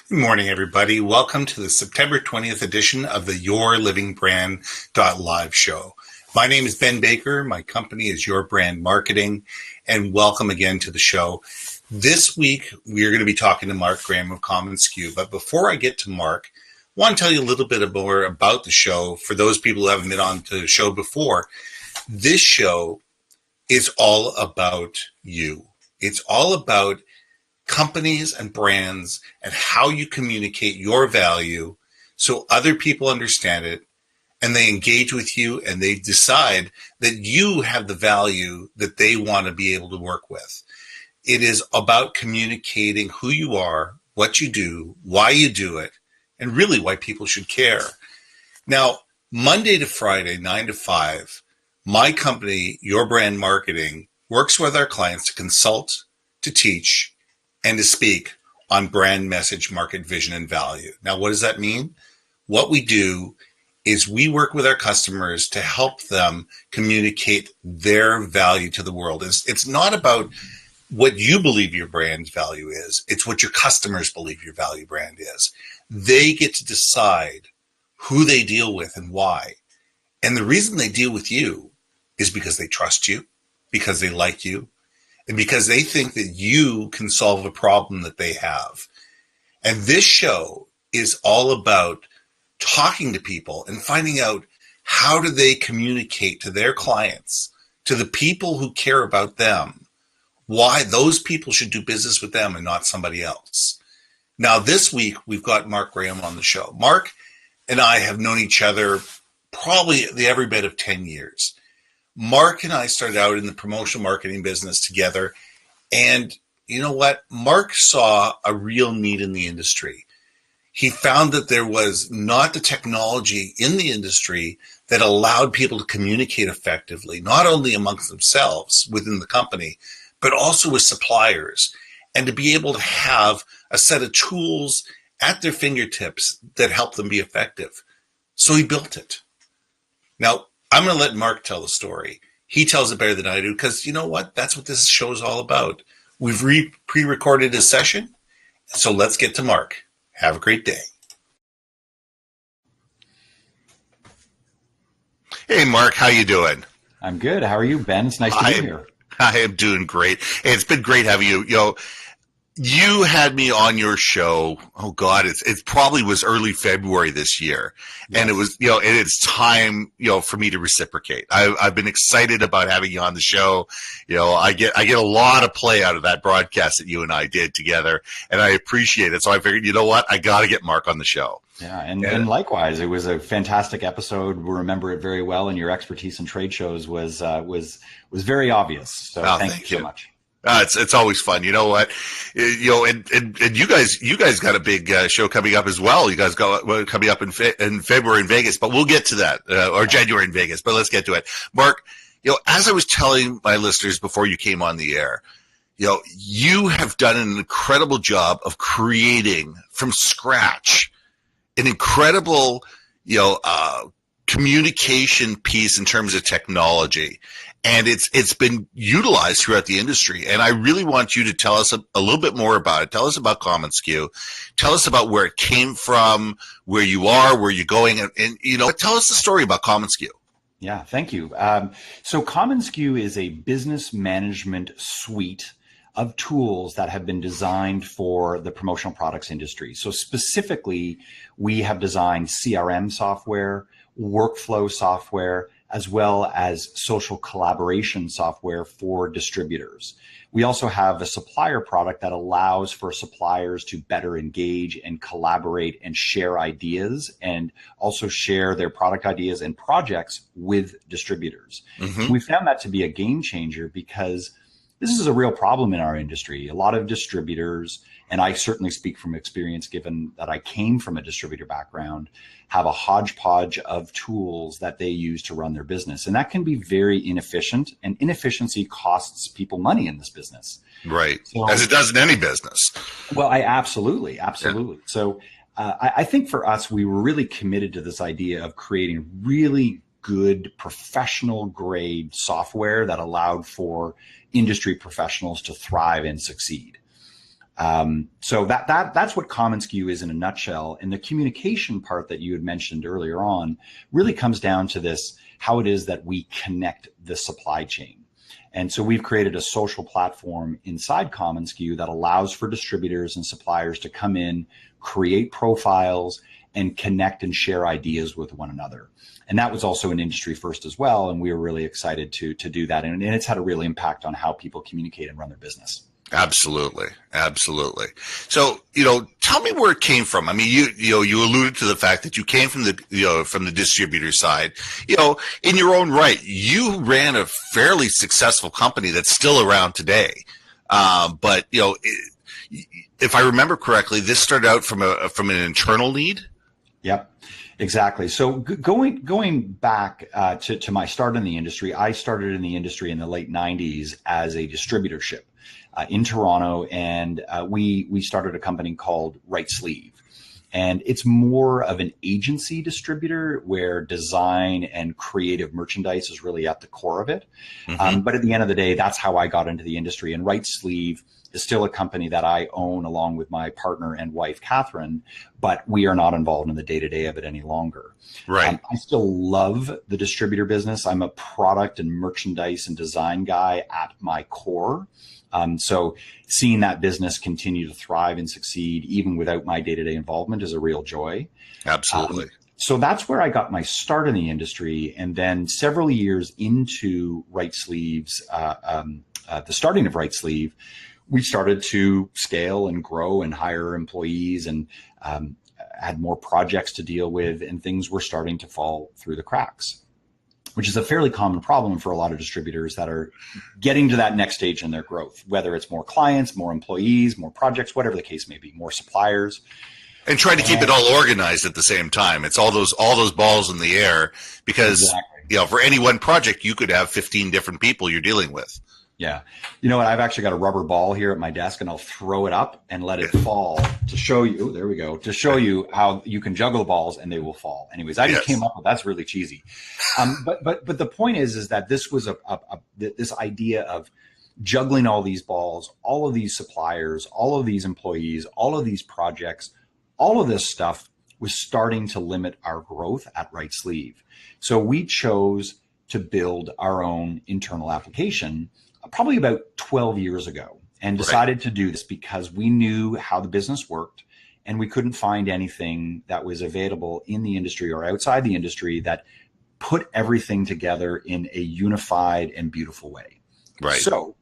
Good morning, everybody. Welcome to the September 20th edition of the YourLIVINGBrand.live show. My name is Ben Baker. My company is Your Brand Marketing, and welcome again to the show. This week, we are going to be talking to Mark Graham of commonsku. But before I get to Mark, I want to tell you a little bit more about the show. For those people who haven't been on to the show before, this show is all about you. It's all about companies and brands and how you communicate your value so other people understand it and they engage with you and they decide that you have the value that they want to be able to work with. It is about communicating who you are, what you do, why you do it, and really why people should care. Now, Monday to Friday, 9 to 5, my company, Your Brand Marketing, works with our clients to consult, to teach, and to speak on brand message, market vision, and value. Now, what does that mean? What we do is we work with our customers to help them communicate their value to the world. It's not about what you believe your brand's value is. It's what your customers believe your value brand is. They get to decide who they deal with and why. And the reason they deal with you is because they trust you, because they like you, and because they think that you can solve a problem that they have. And this show is all about talking to people and finding out how do they communicate to their clients, to the people who care about them, why those people should do business with them and not somebody else. Now, this week, we've got Mark Graham on the show. Mark and I have known each other probably every bit of 10 years. Mark and I started out in the promotional marketing business together. And you know what? Mark saw a real need in the industry. He found that there was not the technology in the industry that allowed people to communicate effectively, not only amongst themselves within the company, but also with suppliers, and to be able to have a set of tools at their fingertips that help them be effective. So he built it. Now, I'm going to let Mark tell the story. He tells it better than I do because you know what? That's what this show is all about. We've pre-recorded a session, so let's get to Mark. Have a great day. Hey, Mark, how you doing? I'm good. How are you, Ben? It's nice to be here. I am doing great. Hey, it's been great having you. You had me on your show. Oh God, it probably was early February this year. Yes. And it was, and it's time, for me to reciprocate. I've been excited about having you on the show. I get a lot of play out of that broadcast that you and I did together, and I appreciate it. So I figured, you know what? I got to get Mark on the show. Yeah. And likewise, it was a fantastic episode. We remember it very well. And your expertise in trade shows was very obvious. So thank you so much. It's always fun. You know what? And you guys got a big show coming up as well. You guys got coming up in February in Vegas, but we'll get to that, or January in Vegas, but let's get to it. Mark, as I was telling my listeners before you came on the air, you have done an incredible job of creating from scratch an incredible, communication piece in terms of technology. And it's been utilized throughout the industry. And I really want you to tell us a little bit more about it. Tell us about commonsku. Tell us about where it came from, where you are, where you're going, and tell us the story about commonsku. Yeah, thank you. So commonsku is a business management suite of tools that have been designed for the promotional products industry. So specifically, we have designed CRM software, workflow software, as well as social collaboration software for distributors. We also have a supplier product that allows for suppliers to better engage and collaborate and share ideas, and also share their product ideas and projects with distributors. Mm-hmm. We found that to be a game changer because this is a real problem in our industry. A lot of distributors, and I certainly speak from experience given that I came from a distributor background, have a hodgepodge of tools that they use to run their business. And that can be very inefficient, and inefficiency costs people money in this business. Right. So, as it does in any business. Well, absolutely. Yeah. So I think for us, we were really committed to this idea of creating really good professional grade software that allowed for industry professionals to thrive and succeed. So that's what commonsku is in a nutshell. And the communication part that you had mentioned earlier on really comes down to this, how it is that we connect the supply chain. And so we've created a social platform inside commonsku that allows for distributors and suppliers to come in, create profiles, and connect and share ideas with one another. And that was also an industry first as well. And we were really excited to do that. And it's had a real impact on how people communicate and run their business. Absolutely. Absolutely. So, tell me where it came from. I mean, you alluded to the fact that you came from the distributor side. In your own right, you ran a fairly successful company that's still around today. But if I remember correctly, this started out from an internal need. Yep, exactly. So going back to my start in the industry, I started in the industry in the late 90s as a distributorship in Toronto, and we started a company called Right Sleeve. And it's more of an agency distributor where design and creative merchandise is really at the core of it. Mm-hmm. But at the end of the day, that's how I got into the industry. And Right Sleeve is still a company that I own along with my partner and wife, Catherine, but we are not involved in the day-to-day of it any longer. Right. I still love the distributor business. I'm a product and merchandise and design guy at my core. So seeing that business continue to thrive and succeed, even without my day-to-day involvement, is a real joy. Absolutely. So that's where I got my start in the industry. And then several years into Right Sleeves, the starting of Right Sleeve, we started to scale and grow and hire employees and had more projects to deal with, and things were starting to fall through the cracks, which is a fairly common problem for a lot of distributors that are getting to that next stage in their growth, whether it's more clients, more employees, more projects, whatever the case may be, more suppliers. And trying to keep it all organized at the same time. It's all those balls in the air because, exactly. For any one project, you could have 15 different people you're dealing with. Yeah. You know what? I've actually got a rubber ball here at my desk, and I'll throw it up and let it fall to show you. There we go. To show you how you can juggle the balls and they will fall. Anyways, I just came up with that's really cheesy. But the point is that this was this idea of juggling all these balls, all of these suppliers, all of these employees, all of these projects, all of this stuff was starting to limit our growth at Right Sleeve. So we chose to build our own internal application probably about 12 years ago, and decided to do this because we knew how the business worked and we couldn't find anything that was available in the industry or outside the industry that put everything together in a unified and beautiful way. Right. So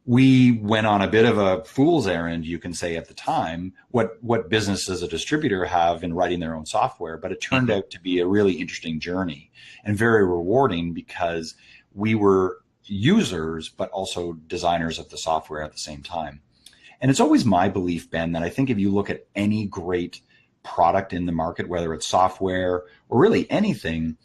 we went on a bit of a fool's errand, you can say, at the time, what business as a distributor have in writing their own software, but it turned out to be a really interesting journey and very rewarding because we were users, but also designers of the software at the same time. And it's always my belief, Ben, that I think if you look at any great product in the market, whether it's software or really anything,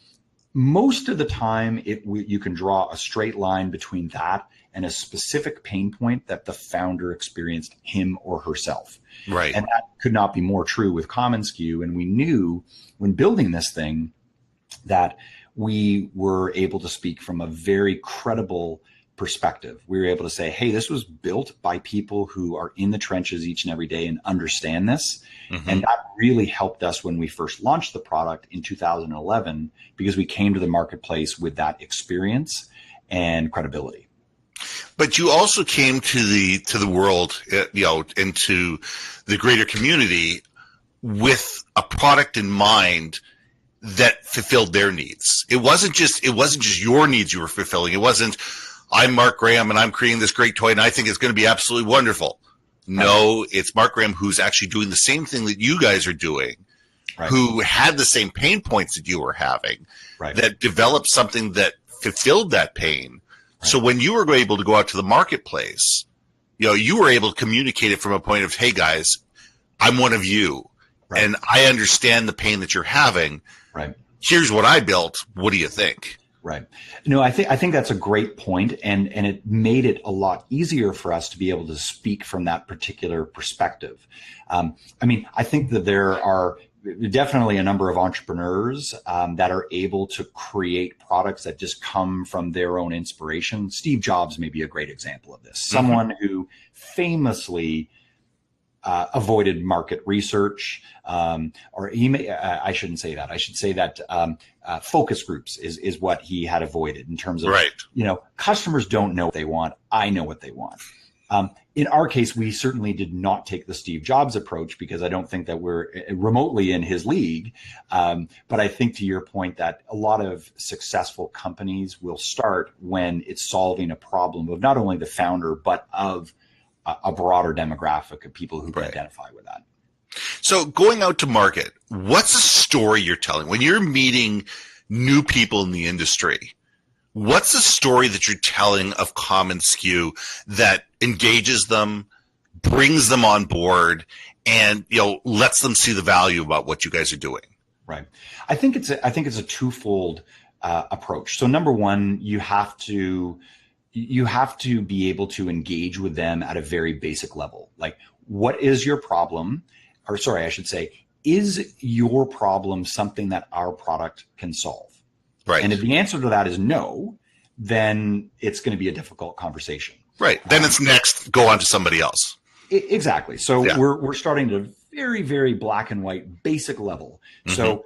most of the time you can draw a straight line between that and a specific pain point that the founder experienced him or herself. Right. And that could not be more true with commonsku. And we knew when building this thing that we were able to speak from a very credible perspective. We were able to say, hey, this was built by people who are in the trenches each and every day and understand this. Mm-hmm. And that really helped us when we first launched the product in 2011, because we came to the marketplace with that experience and credibility. But you also came to the world, and to the greater community with a product in mind that fulfilled their needs. It wasn't just your needs you were fulfilling. It wasn't, I'm Mark Graham and I'm creating this great toy and I think it's going to be absolutely wonderful. No, it's Mark Graham who's actually doing the same thing that you guys are doing, who had the same pain points that you were having, that developed something that fulfilled that pain. So when you were able to go out to the marketplace, you were able to communicate it from a point of, hey guys, I'm one of you and I understand the pain that you're having. Right. Here's what I built. What do you think? Right. No, I think that's a great point, and it made it a lot easier for us to be able to speak from that particular perspective. I think that there are definitely a number of entrepreneurs that are able to create products that just come from their own inspiration. Steve Jobs may be a great example of this. Someone who famously avoided market research, or he may, I shouldn't say that. I should say that focus groups is what he had avoided in terms of, Right. Customers don't know what they want. I know what they want. In our case, we certainly did not take the Steve Jobs approach because I don't think that we're remotely in his league. But I think to your point that a lot of successful companies will start when it's solving a problem of not only the founder, but of a broader demographic of people who can identify with that. So going out to market, what's the story you're telling when you're meeting new people in the industry? What's the story that you're telling of commonsku that engages them, brings them on board, and lets them see the value about what you guys are doing? Right. I think it's a twofold approach. So number one, you have to be able to engage with them at a very basic level. Like, what is your problem? Or sorry, I should say, is your problem something that our product can solve? Right. And if the answer to that is no, then it's going to be a difficult conversation. Right. Then it's next, go on to somebody else. Exactly. So we're starting at a very, very black and white basic level. Mm-hmm. So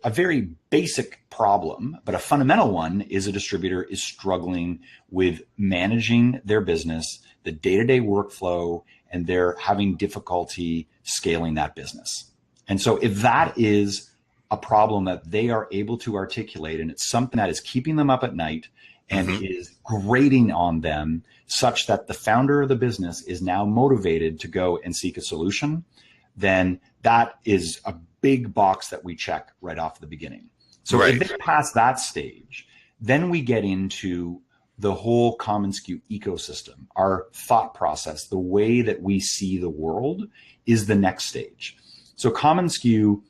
a very basic problem, but a fundamental one is a distributor is struggling with managing their business, the day-to-day workflow, and they're having difficulty scaling that business. And so if that is a problem that they are able to articulate, and it's something that is keeping them up at night and is grating on them such that the founder of the business is now motivated to go and seek a solution, then that is a big box that we check right off the beginning. So if they pass that stage, then we get into the whole commonsku ecosystem. Our thought process, the way that we see the world, is the next stage. So commonsku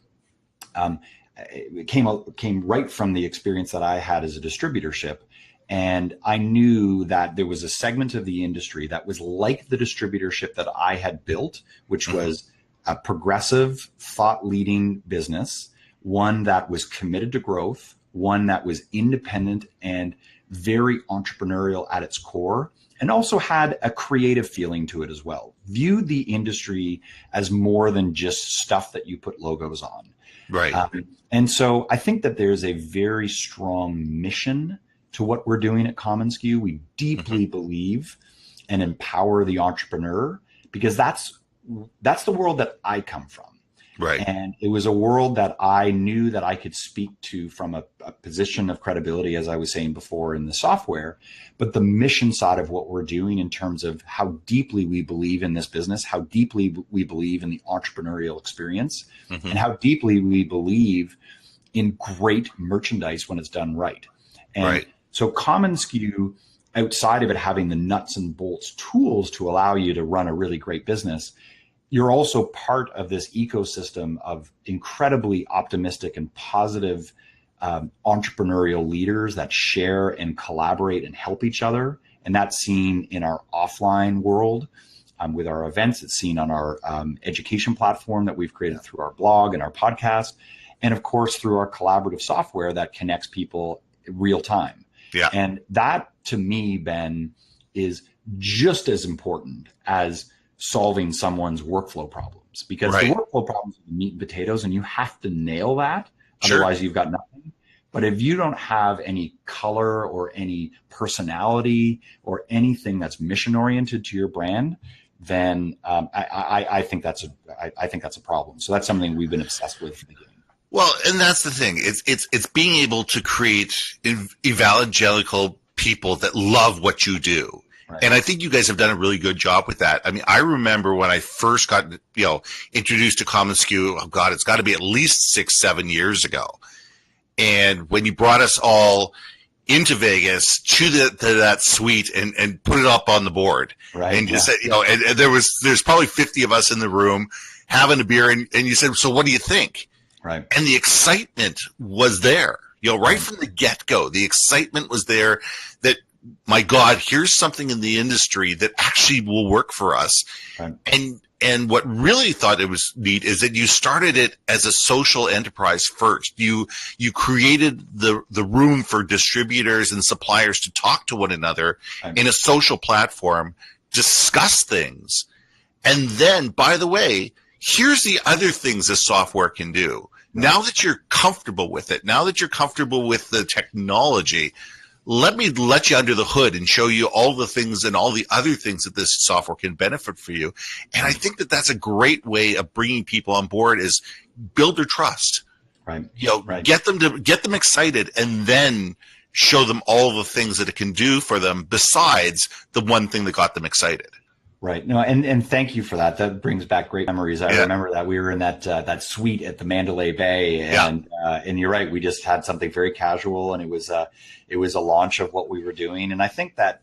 came right from the experience that I had as a distributorship. And I knew that there was a segment of the industry that was like the distributorship that I had built, which was a progressive, thought-leading business, one that was committed to growth, one that was independent and very entrepreneurial at its core, and also had a creative feeling to it as well. Viewed the industry as more than just stuff that you put logos on. Right. And so I think that there's a very strong mission to what we're doing at commonsku. We deeply believe and empower the entrepreneur because that's the world that I come from. Right. And it was a world that I knew that I could speak to from a position of credibility, as I was saying before, in the software, but the mission side of what we're doing in terms of how deeply we believe in this business, how deeply we believe in the entrepreneurial experience, and how deeply we believe in great merchandise when it's done right. And so commonsku, outside of it having the nuts and bolts tools to allow you to run a really great business, you're also part of this ecosystem of incredibly optimistic and positive entrepreneurial leaders that share and collaborate and help each other. And that's seen in our offline world with our events. It's seen on our education platform that we've created through our blog and our podcast. And of course, through our collaborative software that connects people real time. Yeah. And that, to me, Ben, is just as important as solving someone's workflow problems, because the workflow problems are the meat and potatoes, and you have to nail that. Otherwise, you've got nothing. But if you don't have any color or any personality or anything that's mission oriented to your brand, then I think that's a problem. So that's something we've been obsessed with from the beginning. Well, and that's the thing. It's being able to create evangelical people that love what you do. Right. And I think you guys have done a really good job with that. I mean, I remember when I first got, introduced to commonsku, oh God, it's got to be at least 6-7 years ago. And when you brought us all into Vegas to that suite and put it up on the board. Right. And you said, and there's probably 50 of us in the room having a beer, and you said, so what do you think? Right. And the excitement was there, right from the get-go. The excitement was there that, my God, here's something in the industry that actually will work for us. Right. And what really thought it was neat is that you started it as a social enterprise first. You created the room for distributors and suppliers to talk to one another in a social platform, discuss things. And then, by the way, here's the other things this software can do. Now that you're comfortable with it, now that you're comfortable with the technology, let me let you under the hood and show you all the things and all the other things that this software can benefit for you. And I think that that's a great way of bringing people on board, is build their trust. Right. Get them excited, and then show them all the things that it can do for them besides the one thing that got them excited. Right. No, and thank you for that. That brings back great memories. I remember that we were in that suite at the Mandalay Bay, and you're right. We just had something very casual, and it was a launch of what we were doing. And I think that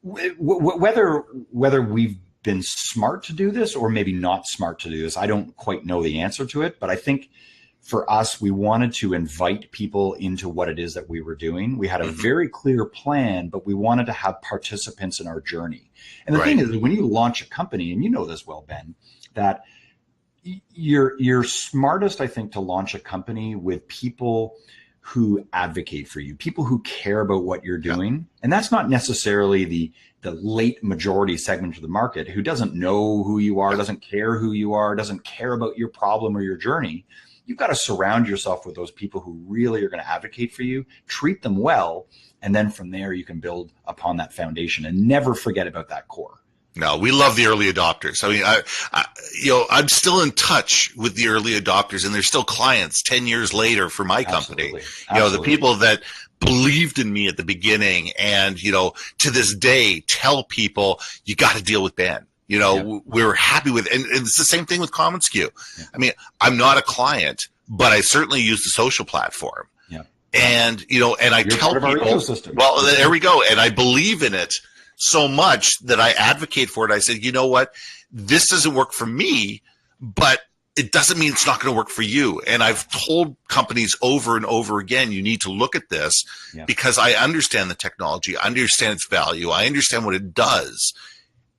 whether we've been smart to do this or maybe not smart to do this, I don't quite know the answer to it. But I think for us, we wanted to invite people into what it is that we were doing. We had a very clear plan, but we wanted to have participants in our journey. And the thing is, when you launch a company, and you know this well, Ben, that you're smartest, I think, to launch a company with people who advocate for you, people who care about what you're doing. And that's not necessarily the late majority segment of the market who doesn't know who you are, doesn't care who you are, doesn't care about your problem or your journey. You've got to surround yourself with those people who really are going to advocate for you, treat them well, and then from there you can build upon that foundation and never forget about that core. No, we love the early adopters. I mean, I'm still in touch with the early adopters, and they're still clients 10 years later for my company. Absolutely. The people that believed in me at the beginning, and, to this day tell people, you got to deal with Ben. We're happy with, and it's the same thing with commonsku. Yeah. I mean, I'm not a client, but I certainly use the social platform. Yeah. And, and I tell people, well, there we go. And I believe in it so much that I advocate for it. I said, you know what, this doesn't work for me, but it doesn't mean it's not going to work for you. And I've told companies over and over again, you need to look at this because I understand the technology. I understand its value. I understand what it does.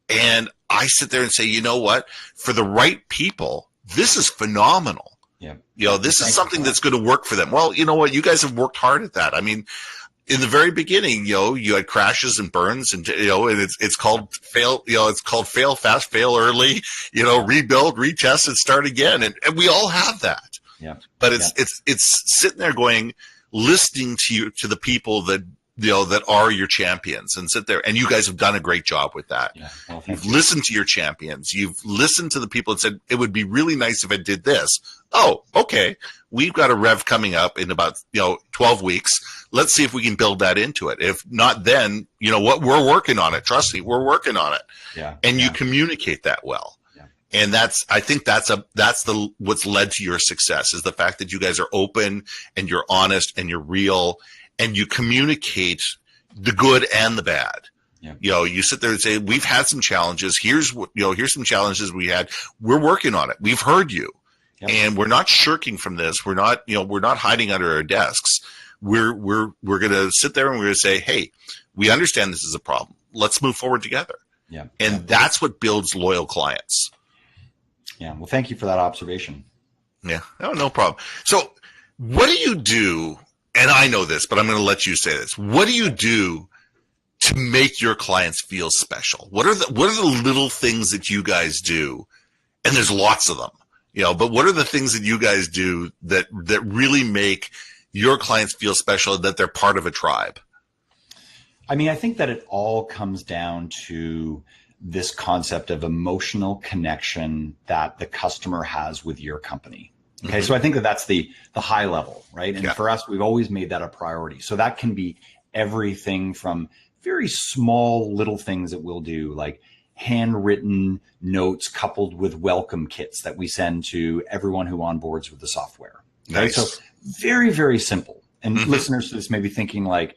And I sit there and say, you know what, for the right people, this is phenomenal. Yeah. This is something that's going to work for them. Well, you know what, you guys have worked hard at that. I mean, in the very beginning, you had crashes and burns, and and it's called fail. It's called fail fast, fail early. Rebuild, retest, and start again. And we all have that. Yeah. But it's sitting there listening to the people that that are your champions, and sit there. And you guys have done a great job with that. Yeah. Well, you've listened to your champions. You've listened to the people and said, it would be really nice if I did this. Oh, okay. We've got a rev coming up in about 12 weeks. Let's see if we can build that into it. If not, then what, we're working on it. Trust me, we're working on it. Yeah. And you communicate that well. Yeah. And I think that's what's led to your success, is the fact that you guys are open and you're honest and you're real, and you communicate the good and the bad. Yeah. You sit there and say, we've had some challenges. Here's some challenges we had. We're working on it. We've heard you. Yep. And we're not shirking from this. We're not hiding under our desks. We're going to sit there and we're going to say, hey, we understand this is a problem. Let's move forward together. Yeah. And that's what builds loyal clients. Yeah. Well, thank you for that observation. Yeah. No problem. So what do you do? And I know this, but I'm going to let you say this. What do you do to make your clients feel special? What are the little things that you guys do? And there's lots of them. But what are the things that you guys do that really make your clients feel special, that they're part of a tribe? I mean, I think that it all comes down to this concept of emotional connection that the customer has with your company. Okay. So I think that's the high level, right? And for us, we've always made that a priority. So that can be everything from very small little things that we'll do, like handwritten notes coupled with welcome kits that we send to everyone who onboards with the software. Nice. Right? So very, very simple. And listeners to this may be thinking like,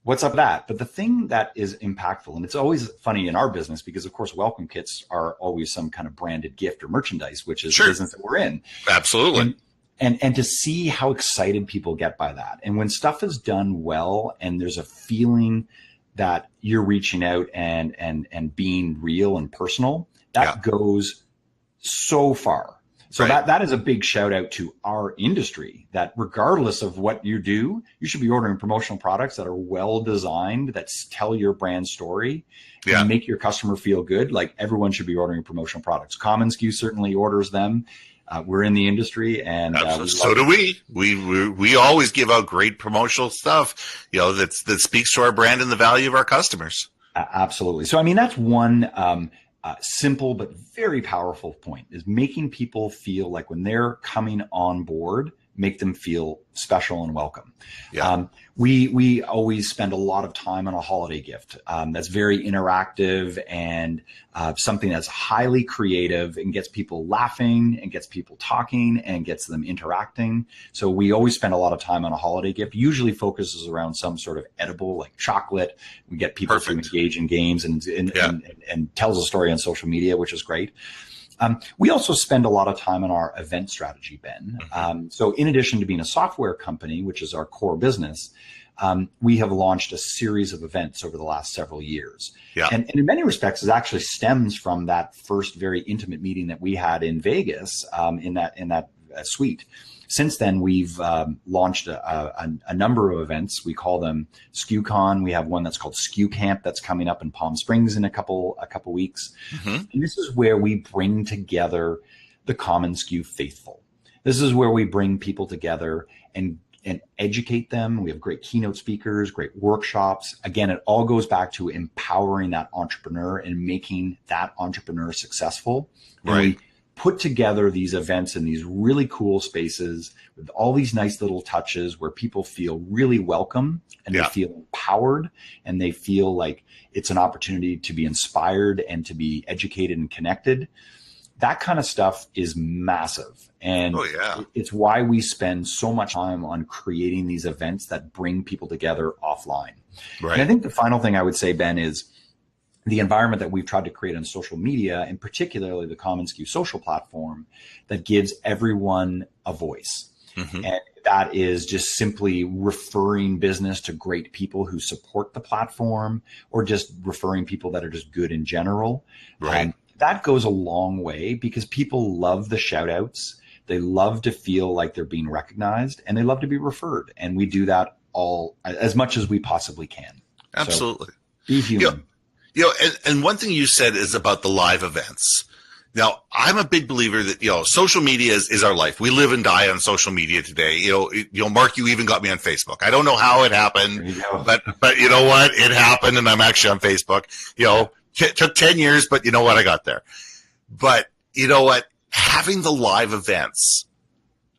what's up with that? But the thing that is impactful, and it's always funny in our business because, of course, welcome kits are always some kind of branded gift or merchandise, which is the business that we're in. Absolutely. And to see how excited people get by that. And when stuff is done well and there's a feeling that you're reaching out and being real and personal, that goes so far. So that is a big shout out to our industry, that regardless of what you do, you should be ordering promotional products that are well designed, that tell your brand story and make your customer feel good. Like, everyone should be ordering promotional products. commonsku certainly orders them. We're in the industry, and so do we. We always give out great promotional stuff, that speaks to our brand and the value of our customers. Absolutely. So, I mean, that's one simple but very powerful point, is making people feel like when they're coming on board, make them feel special and welcome. We always spend a lot of time on a holiday gift that's very interactive and something that's highly creative and gets people laughing and gets people talking and gets them interacting. So we always spend a lot of time on a holiday gift, usually focuses around some sort of edible like chocolate. We get people to engage in games and tells a story on social media, which is great. We also spend a lot of time on our event strategy, Ben. So in addition to being a software company, which is our core business, we have launched a series of events over the last several years. And in many respects, it actually stems from that first very intimate meeting that we had in Vegas in that suite. Since then, we've launched a number of events. We call them SKUCon. We have one that's called SKU Camp that's coming up in Palm Springs in a couple weeks. And this is where we bring together the commonsku faithful. This is where we bring people together and educate them. We have great keynote speakers, great workshops. Again, it all goes back to empowering that entrepreneur and making that entrepreneur successful. And we put together these events in these really cool spaces with all these nice little touches where people feel really welcome and they feel empowered and they feel like it's an opportunity to be inspired and to be educated and connected. That kind of stuff is massive. And it's why we spend so much time on creating these events that bring people together offline. And I think the final thing I would say, Ben, is the environment that we've tried to create on social media, and particularly the commonsku social platform, that gives everyone a voice. And that is just simply referring business to great people who support the platform, or just referring people that are just good in general. That goes a long way, because people love the shout outs. They love to feel like they're being recognized, and they love to be referred. And we do that all as much as we possibly can. Absolutely. So be human. And one thing you said is about the live events. Now, I'm a big believer that, social media is our life. We live and die on social media today. Mark, you even got me on Facebook. I don't know how it happened, but you know what? It happened, and I'm actually on Facebook. It took 10 years, but you know what? I got there. But you know what? Having the live events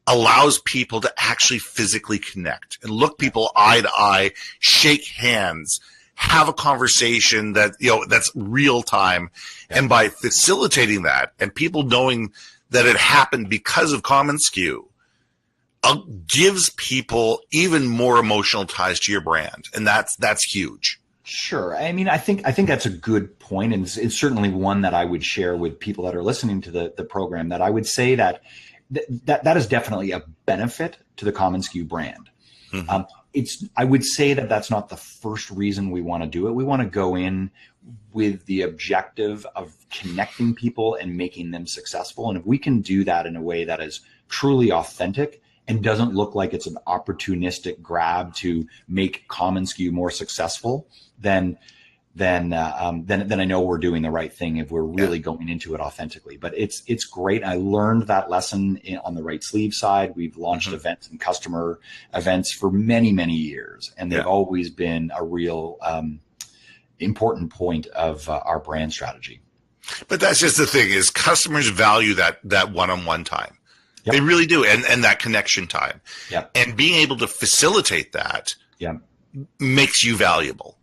allows people to actually physically connect and look people eye to eye, shake hands, have a conversation that, that's real time. And by facilitating that and people knowing that it happened because of commonsku, gives people even more emotional ties to your brand. And that's huge. Sure. I mean, I think that's a good point, and it's certainly one that I would share with people that are listening to the program, that I would say that is definitely a benefit to the commonsku brand. I would say that that's not the first reason we want to do it. We want to go in with the objective of connecting people and making them successful. And if we can do that in a way that is truly authentic and doesn't look like it's an opportunistic grab to make commonsku more successful, then I know we're doing the right thing if we're really going into it authentically. But it's great. I learned that lesson on the right sleeve side. We've launched events and customer events for many, many years, and they've always been a real important point of our brand strategy. But that's just the thing, is customers value that one-on-one time. They really do, and that connection time. And being able to facilitate that makes you valuable.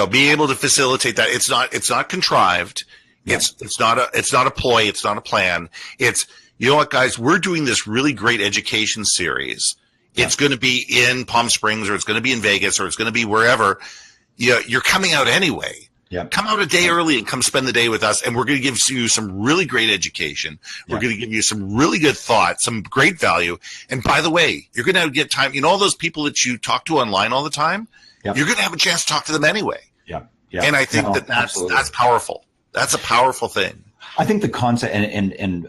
Being able to facilitate that, it's not contrived. It's not a ploy. It's not a plan. It's, you know what, guys, we're doing this really great education series. It's going to be in Palm Springs, or it's going to be in Vegas, or it's going to be wherever. You're coming out anyway. Come out a day early and come spend the day with us, and we're going to give you some really great education. We're going to give you some really good thoughts, some great value. And by the way, you're going to get time. All those people that you talk to online all the time, you're going to have a chance to talk to them anyway. And I think that's powerful. That's a powerful thing. I think the concept, and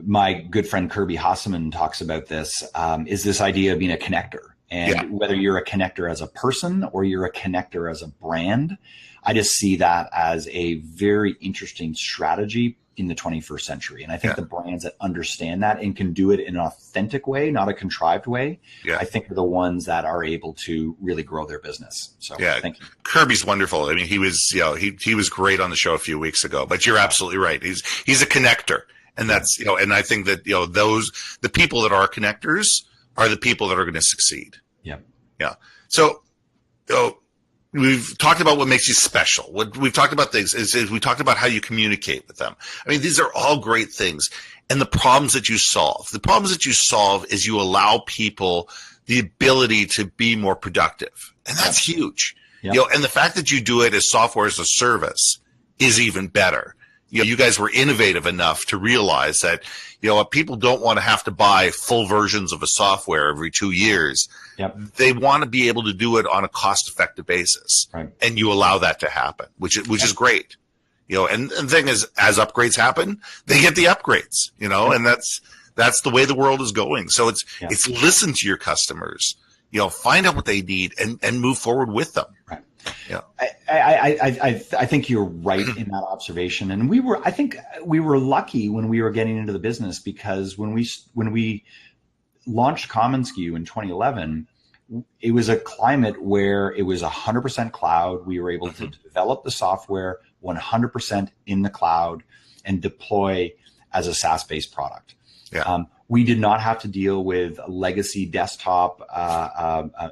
my good friend Kirby Hasseman talks about this, is this idea of being a connector. And whether you're a connector as a person or you're a connector as a brand, I just see that as a very interesting strategy in the 21st century. And I think the brands that understand that and can do it in an authentic way, not a contrived way, I think are the ones that are able to really grow their business. So thank you. Kirby's wonderful. I mean, he was, he was great on the show a few weeks ago, but you're absolutely right. He's a connector. And that's, and I think that, the people that are connectors are the people that are going to succeed. Yeah. So, we've talked about what makes you special. What we've talked about things is we talked about how you communicate with them. I mean, these are all great things. And the problems that you solve. The problems that you solve is you allow people the ability to be more productive. And that's huge. And the fact that you do it as software as a service is even better. You guys were innovative enough to realize that, people don't want to have to buy full versions of a software every 2 years. They want to be able to do it on a cost-effective basis. And you allow that to happen, which is great. And the thing is, as upgrades happen, they get the upgrades, and that's the way the world is going. So it's listen to your customers, find out what they need and move forward with them. I think you're right in that observation. And I think we were lucky when we were getting into the business, because when we launched commonsku in 2011, it was a climate where it was 100% cloud. We were able to develop the software 100% in the cloud and deploy as a SaaS-based product. We did not have to deal with a legacy desktop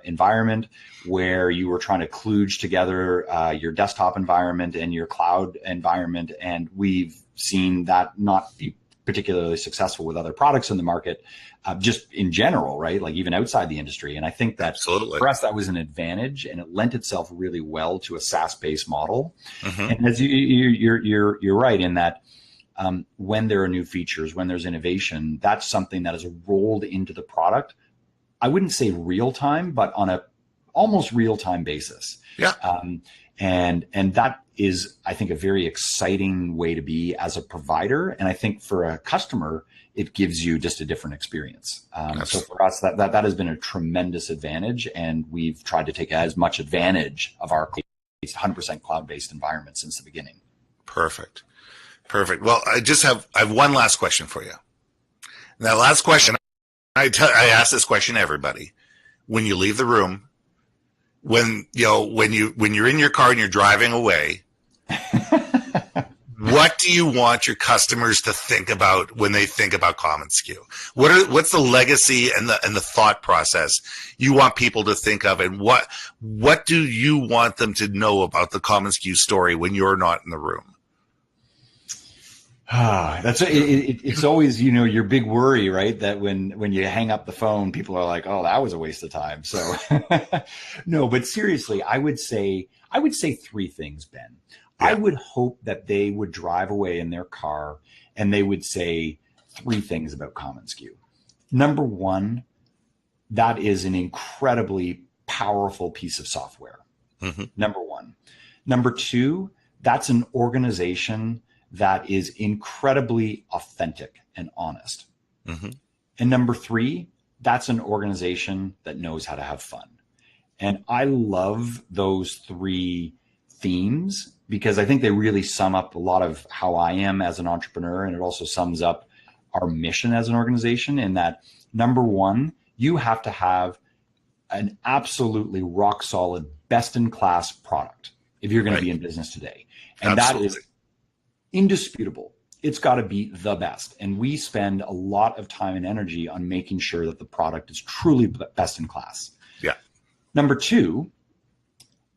environment where you were trying to kludge together your desktop environment and your cloud environment. And we've seen that not be particularly successful with other products in the market, just in general, right? Like even outside the industry. And I think that for us, that was an advantage, and it lent itself really well to a SaaS-based model. And as you're right in that, when there are new features, when there's innovation, that's something that is rolled into the product. I wouldn't say real time, but on a almost real time basis. And that is, I think, a very exciting way to be as a provider. And I think for a customer, it gives you just a different experience. So for us, that has been a tremendous advantage. And we've tried to take as much advantage of our 100% cloud-based environment since the beginning. Perfect. Well, I have one last question for you. And that last question, I ask this question to everybody. When you leave the room, when you're in your car and you're driving away, what do you want your customers to think about when they think about commonsku? What's the legacy and the thought process you want people to think of, and what do you want them to know about the commonsku story when you're not in the room? It's always, your big worry, right? That when you hang up the phone, people are like, "Oh, that was a waste of time." So no, but seriously, I would say 3 things, Ben. I would hope that they would drive away in their car and they would say 3 things about commonsku. Number 1, that is an incredibly powerful piece of software. Number 1. Number 2, that's an organization that is incredibly authentic and honest. And number 3, that's an organization that knows how to have fun. And I love those 3 themes because I think they really sum up a lot of how I am as an entrepreneur. And it also sums up our mission as an organization, in that, number 1, you have to have an absolutely rock solid, best in class product if you're going to be in business today. And that is indisputable. It's got to be the best. And we spend a lot of time and energy on making sure that the product is truly best in class. Number 2,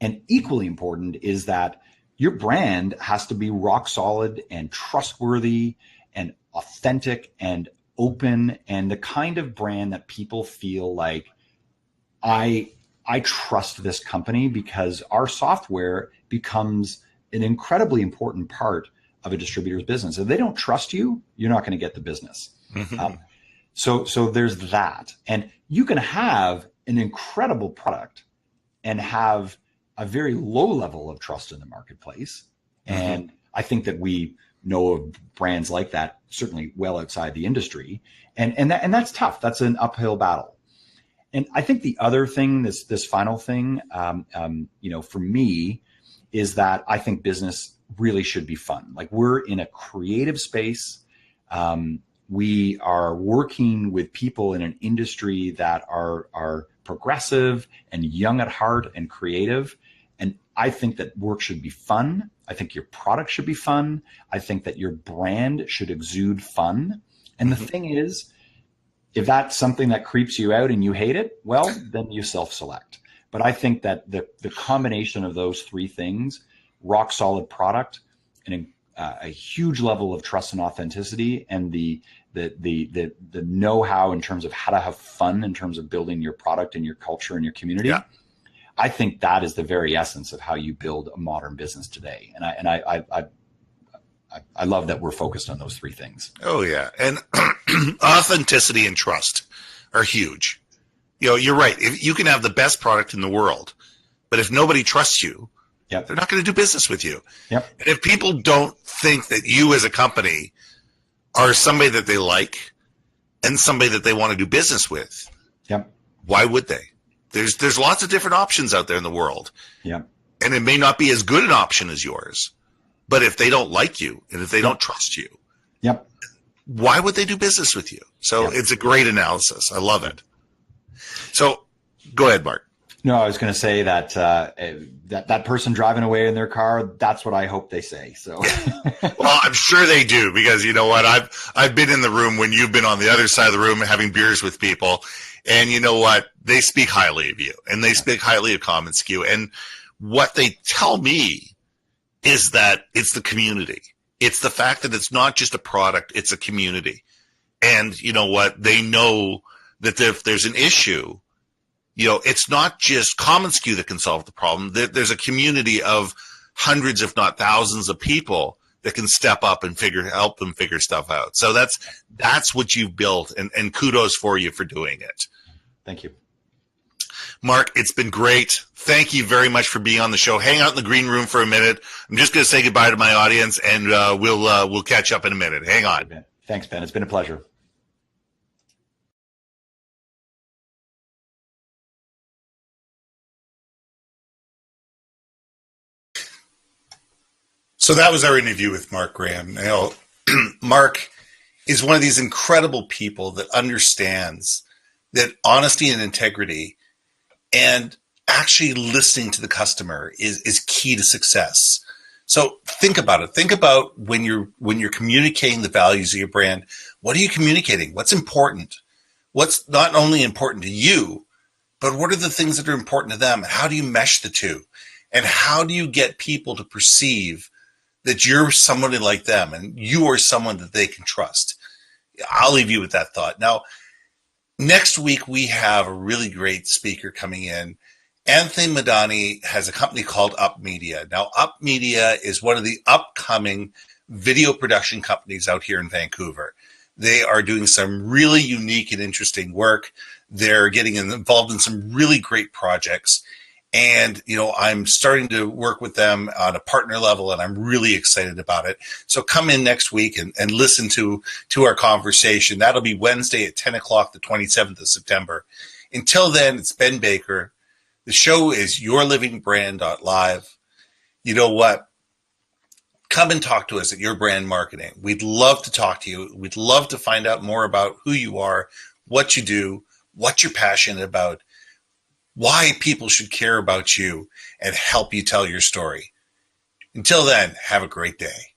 and equally important, is that your brand has to be rock solid and trustworthy and authentic and open, and the kind of brand that people feel like, I trust this company because our software becomes an incredibly important part of a distributor's business. If they don't trust you, you're not going to get the business. So there's that. And you can have an incredible product and have a very low level of trust in the marketplace. And I think that we know of brands like that, certainly well outside the industry. And that's tough. That's an uphill battle. And I think the other thing, this final thing, for me, is that I think business really should be fun. Like, we're in a creative space. We are working with people in an industry that are progressive and young at heart and creative. And I think that work should be fun. I think your product should be fun. I think that your brand should exude fun. And the thing is, if that's something that creeps you out and you hate it, well, then you self-select. But I think that the combination of those three things, rock solid product, and a huge level of trust and authenticity, and the know-how in terms of how to have fun in terms of building your product and your culture and your community. Yeah. I think that is the very essence of how you build a modern business today. And I love that we're focused on those three things. Oh yeah. And authenticity and trust are huge. You're right. If you can have the best product in the world, but if nobody trusts you, they're not going to do business with you. Yep. And if people don't think that you as a company are somebody that they like and somebody that they want to do business with, why would they? There's lots of different options out there in the world. Yeah. And it may not be as good an option as yours. But if they don't like you and if they don't trust you, why would they do business with you? So it's a great analysis. I love it. So go ahead, Mark. No, I was going to say that that person driving away in their car, that's what I hope they say. So, well, I'm sure they do, because you know what? I've been in the room when you've been on the other side of the room having beers with people, and you know what? They speak highly of you, and they speak highly of commonsku. And what they tell me is that it's the community. It's the fact that it's not just a product, it's a community. And you know what? They know that if there's an issue, it's not just commonsku that can solve the problem. There's a community of hundreds, if not thousands of people that can step up and help them figure stuff out. So that's what you've built, and kudos for you for doing it. Thank you. Mark, it's been great. Thank you very much for being on the show. Hang out in the green room for a minute. I'm just going to say goodbye to my audience, and we'll catch up in a minute. Hang on. Thanks, Ben. It's been a pleasure. So that was our interview with Mark Graham. Mark is one of these incredible people that understands that honesty and integrity and actually listening to the customer is key to success. So think about it. Think about when you're communicating the values of your brand. What are you communicating? What's important? What's not only important to you, but what are the things that are important to them? And how do you mesh the two? And how do you get people to perceive that you're somebody like them and you are someone that they can trust? I'll leave you with that thought. Now, next week, we have a really great speaker coming in. Anthony Madani has a company called Up Media. Now, Up Media is one of the upcoming video production companies out here in Vancouver. They are doing some really unique and interesting work. They're getting involved in some really great projects. And, I'm starting to work with them on a partner level, and I'm really excited about it. So come in next week and listen to our conversation. That'll be Wednesday at 10 o'clock, the 27th of September. Until then, it's Ben Baker. The show is YourLIVINGBrand.live. You know what? Come and talk to us at Your Brand Marketing. We'd love to talk to you. We'd love to find out more about who you are, what you do, what you're passionate about, why people should care about you, and help you tell your story. Until then, have a great day.